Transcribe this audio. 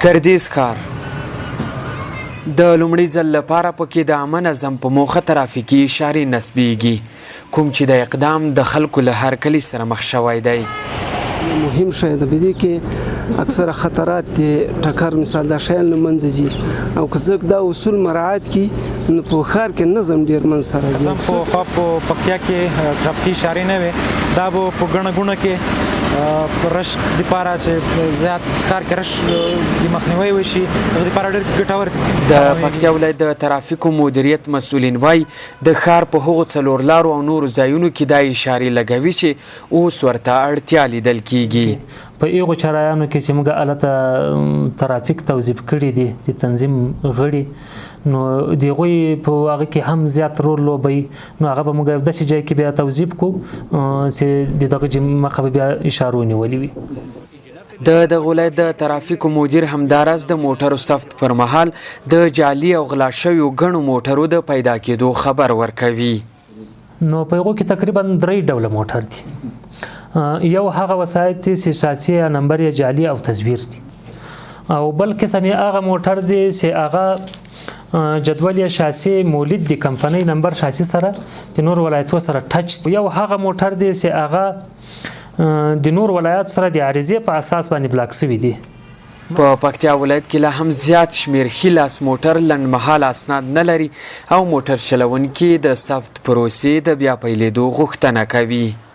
ګردیز ښار د لومړي ځل لپاره پکې د عامه نظم په موخه ترافیکي اشارې نصبیږي، کوم چې د اقدام د خلکو له هرکلي سره مخ شوی دی. مهم شی د بدی کې اکثره خطرات دي، ټکر مثال د شیان له منځه ځي او که څوک دا اصول مراعات کړي نو په ښار کې نظم ډېر منځته راځي. نظم په پکتیا کې ترافیکي اشارې نه وي، دا به په ګڼه ګوڼه کې رش دپاره چې زیات ښار کې رش د مخنیوی وشي هغه دپاره ډېر ګټور دي. د پکتیا ولایت د ترافیکو مدیریت مسؤلین وایي د ښار په هغو څلور لارو او نورو ځایونو کې دا اشارې لګوي چې اوس ورته اړتیا لیدل کیږي. په هغو چرایانو کې چې موږ هلته ترافیک توظیف کړي دي د تنظیم غړي، نو د هغوی په هغه کې هم زیات رول لوبوي، نو هغه به موږ داسې ځای کې بیا توظیف کړو چې د دغه مخه به بیا اشارو نیولې وي. د دغه ولایت د ترافیکو مدیر همداراز د موټرو ثبت پر مهال د جعلي او غلا شویو ګڼو موټرو د پیدا کېدو خبر ورکوي. نو په هغو کې تقریبا 3 ډوله موټر دي. یو هغه وسایط چې شاسي یا نمبر یا جعلي او تصویر دي، او بل قسم یې هغه موټر دی چې هغه جدول یا شاسي مولد د کمپنۍ نمبر شاسي سره د نور ولایتو سره ټچ. یو هغه موټر دی چې هغه د نور ولایت سره د عریضې په اساس باندې بلاک شوي دي. په پکتیا ولایت کې لا هم زیات شمیر ښي لاس موټر لنډمهاله اسناد نه لري او موټر چلونکي د ثبت پروسې د بیا پیلېدو غوښتنه کوي.